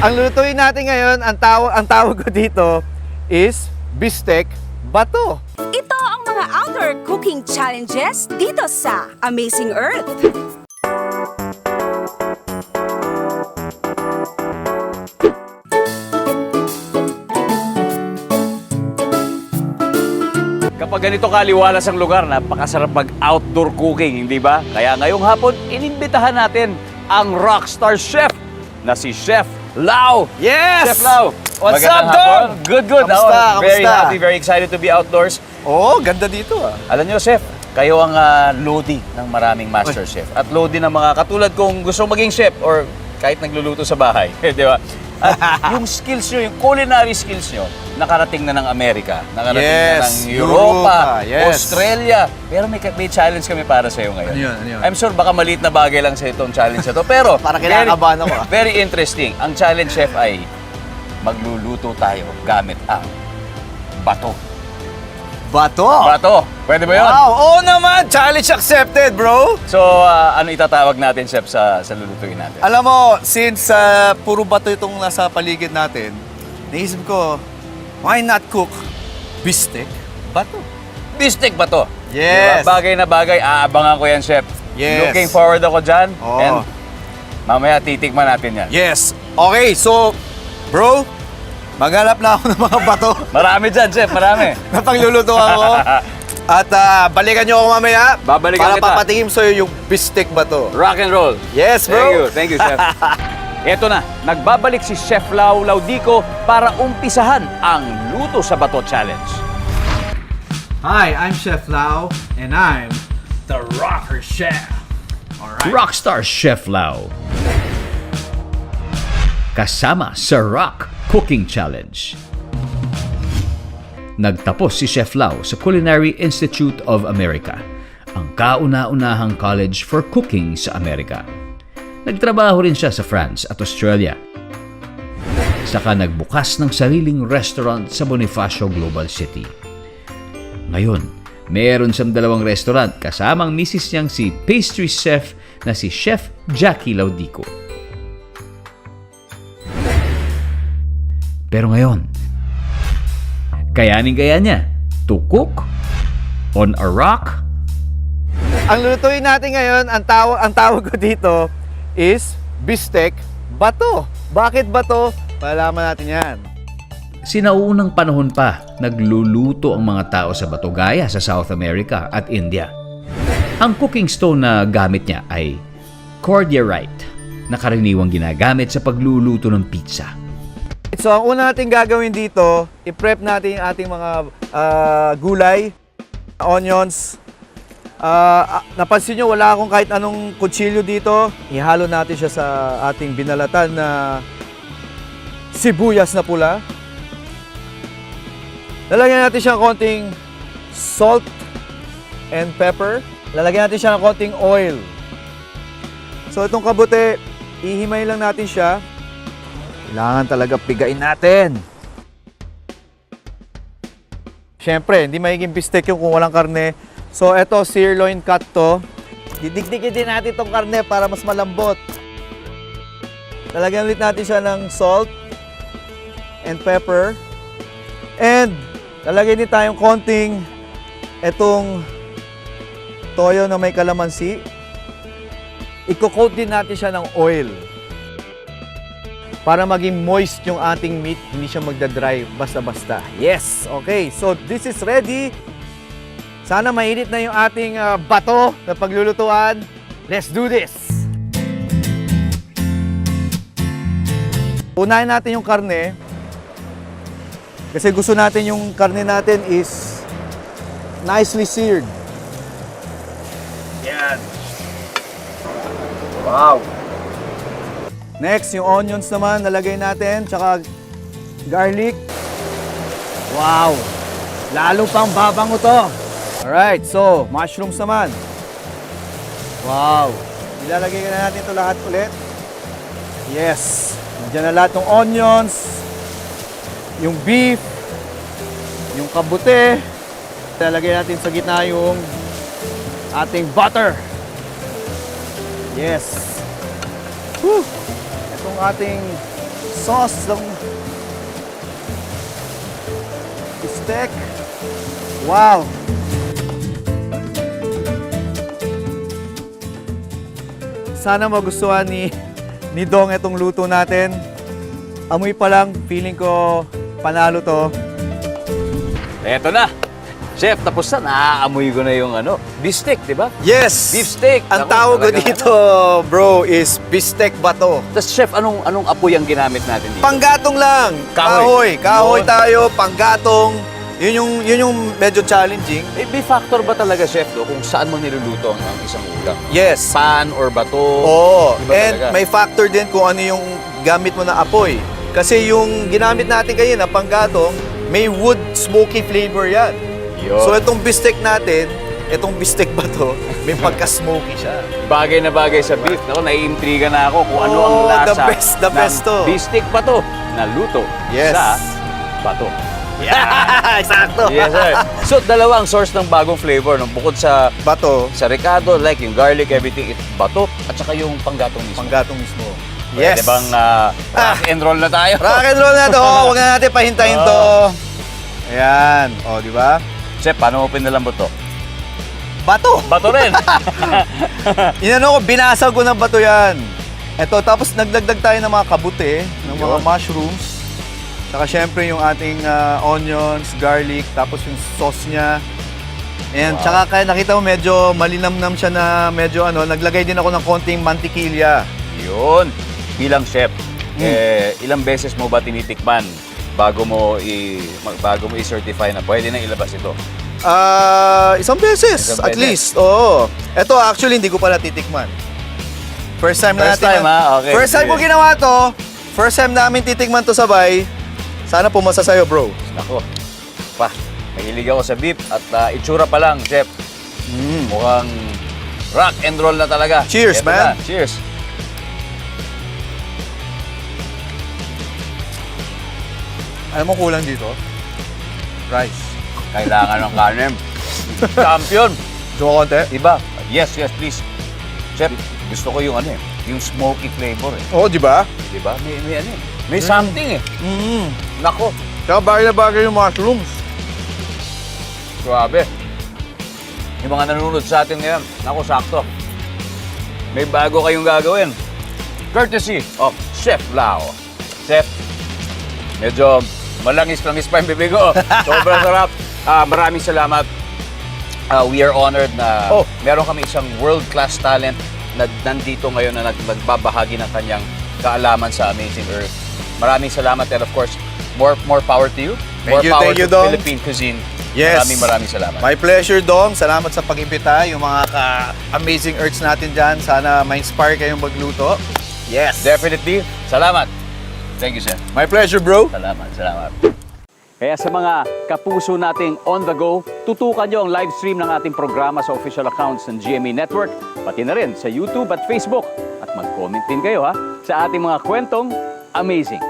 Ang lutuin natin ngayon, ang tawag ko dito is Bistek Bato. Ito ang mga outdoor cooking challenges dito sa Amazing Earth. Kapag ganito kaliwalas ang lugar, napakasarap mag-outdoor cooking, hindi ba? Kaya ngayong hapon, inimbitahan natin ang rockstar chef na si Chef Lau. Yes! Chef Lau, what's Magandang up, Dog? hapon. Good. Kamusta? Very Kamusta? happy, very excited to be outdoors. Oh, ganda dito ah. Alam niyo, Chef, kayo ang lodi ng maraming master chef. At lodi ng mga katulad kong gusto maging chef or kahit nagluluto sa bahay. Di ba? At yung skills nyo, yung culinary skills nyo, nakarating na ng Amerika, nakarating na ng Europa, yes. Australia. Pero may challenge kami para sa'yo ngayon. Ano yun? I'm sure baka maliit na bagay lang sa itong challenge na to. Pero, Para kinakabahan ako ah. very interesting. Ang challenge, Chef, ay magluluto tayo gamit ang bato. Bato? Bato! Pwede ba yun? Wow, oo naman! Challenge accepted, bro! So, ano itatawag natin, Chef, sa lulutuin natin? Alam mo, since puro bato itong nasa paligid natin, naisip ko, why not cook Bistek Bato? Bistek ba to? Yes. Diba? Bagay na bagay, aabangan ko yan, Chef. Yes. Looking forward ako dyan. Oo. And mamaya titikman natin yan. Yes. Okay, so, bro, maghanap na ako ng mga bato Marami dyan, Chef, marami. na pagluluto ako. At balikan nyo ako mamaya Babalikan para kita. papatingin sa'yo yung Bistek Bato. Rock and roll. Yes, bro! Thank you, Chef. Eto na, nagbabalik si Chef Lau Laudico para umpisahan ang Luto sa Bato Challenge. Hi, I'm Chef Lau, and I'm the Rocker Chef. Alright? Rockstar Chef Lau. Kasama sa Rock Cooking Challenge. Nagtapos si Chef Lau sa Culinary Institute of America, ang kauna-unahang college for cooking sa Amerika. Nagtrabaho rin siya sa France at Australia. Saka nagbukas ng sariling restaurant sa Bonifacio Global City. Ngayon, meron siyang 2 restaurant kasamang misis niyang si pastry chef na si Chef Jackie Laudico. Pero ngayon, kayanin-kaya niya to cook on a rock? Ang lutuin natin ngayon, ang tawag ko dito is Bistek Bato. Bakit bato? Malaman natin yan. Sinaunang panahon pa, nagluluto ang mga tao sa bato gaya sa South America at India. Ang cooking stone na gamit niya ay cordierite, na karaniwang ginagamit sa pagluluto ng pizza. So, ang una natin gagawin dito, i-prep natin yung ating mga gulay, onions. Napansin nyo, wala akong kahit anong kutsilyo dito. Ihalo natin siya sa ating binalatan na sibuyas na pula. Lalagyan natin siya ng konting salt and pepper. Lalagyan natin siya ng konting oil. So, itong kabute, ihimay lang natin siya. Kailangan talaga pigain natin. Siyempre, hindi magiging bistek yung kung walang karne. So, eto, sirloin cut to. Didikdikin din natin itong karne para mas malambot. Lalagyan ulit natin siya ng salt and pepper. And, lalagyan din tayong konting etong toyo na may kalamansi. Iko-coat din natin siya ng oil para maging moist yung ating meat, hindi siya magdadry basta-basta. Yes! Okay, so this is ready. Sana mainit na yung ating bato na paglulutuan. Let's do this! Unahin natin yung karne. Kasi gusto natin yung karne natin is nicely seared. Yan. Wow! Next, yung onions naman, nalagay natin, tsaka garlic. Wow! Lalo pang babango to. Alright, so, mushrooms naman. Wow! Ilalagay na natin ito lahat ulit. Yes! Nandiyan na lahat ng onions, yung beef, yung kabute. Ilalagay natin sa gitna yung ating butter. Yes! Woo! Itong ating sauce ng steak. Wow! Sana magustuhan ni Dong itong luto natin. Amoy pa lang, feeling ko panalo to. Eto na. Chef, tapos na. Naaamoy ko na yung beef steak, di ba? Yes! Beef steak. Ang Naku, tawag ko talagang dito, bro, is beefsteak bato. Tapos chef, anong apoy ang ginamit natin dito? Panggatong lang. Kahoy. Kahoy Yun. tayo, panggatong. Yun yung medyo challenging. May factor ba talaga, chef, kung saan mo niluluto ang isang ulam? Yes. Pan or bato? Oo. Iba And talaga. may factor din kung ano yung gamit mo na apoy. Kasi yung ginamit natin kayo na panggatong, may wood smoky flavor yan. Yun. So itong beefsteak natin, itong beefsteak bato, may pagka-smoky siya. Bagay na bagay sa beef. Ako, naiintriga na ako kung ano ang Oh, lasa the best to. beef steak pa to na luto Yes. sa bato. Eksakto. Yes, sir. So, dalawang source ng bagong flavor. No? Bukod sa Bato, Ricardo, like yung garlic, everything, it's bato, at saka yung panggatong mismo. panggatong mismo. Pwede Yes. bang rock and roll na tayo? Rock and roll na to. Huwag na natin pahintayin to. Ayan. O, di ba? Chef, paano mo pinalambot to? Bato. Bato rin. Inano ko, binasag ko ng bato yan. Eto, tapos nagdagdag tayo ng mga kabute, ng mga Yun. mushrooms. Saka syempre yung ating onions, garlic, tapos yung sauce niya. And Wow. tsaka kaya nakita mo medyo malinamnam siya na medyo naglagay din ako ng konting mantikilya. Yun. Bilang chef, ilang beses mo ba tinitikman bago mo i-certify na pwede na ilabas ito? Isang beses, Isang at beses. least. Oo. Ito actually hindi ko pala titikman. First time na First natin. time, ha? Okay, First time sige. ko ginawa to. First time namin titikman to sabay. Sana pumasa sa'yo, bro. Nako, mahilig ako sa beef at itsura pa lang, chef. Mukhang rock and roll na talaga. Cheers, Eto man. na, cheers. Alam mo kulang dito? Rice. Kailangan ng kanin. Champion. Gusto mo konti? Iba. Yes, please. Chef, gusto ko yung yung smoky flavor eh. Oo, di ba? Di ba? May something eh. Nako, Tsaka bagay na bagay yung mushrooms. grabe. Yung mga nanonood sa atin ngayon, nako, sakto. May bago kayong gagawin. Courtesy of Chef Lau. Chef, medyo malangis-langis pa yung bibig ko. Sobrang sarap. Maraming salamat. We are honored na meron kami isang world-class talent na nandito ngayon na nagbabahagi ng kanyang kaalaman sa Amazing Earth. Maraming salamat and of course, more power to you. More power thank you, to Dong. Philippine cuisine. Yes. Maraming salamat. My pleasure, Dong. Salamat sa pag-imbita. Yung mga ka-amazing earths natin dyan. Sana ma-inspire kayong magluto. Yes. Definitely. Salamat. Thank you, sir. My pleasure, bro. Salamat. Kaya sa mga kapuso nating on the go, tutukan nyo ang live stream ng ating programa sa official accounts ng GMA Network, pati na rin sa YouTube at Facebook. At mag-comment din kayo sa ating mga kwentong amazing.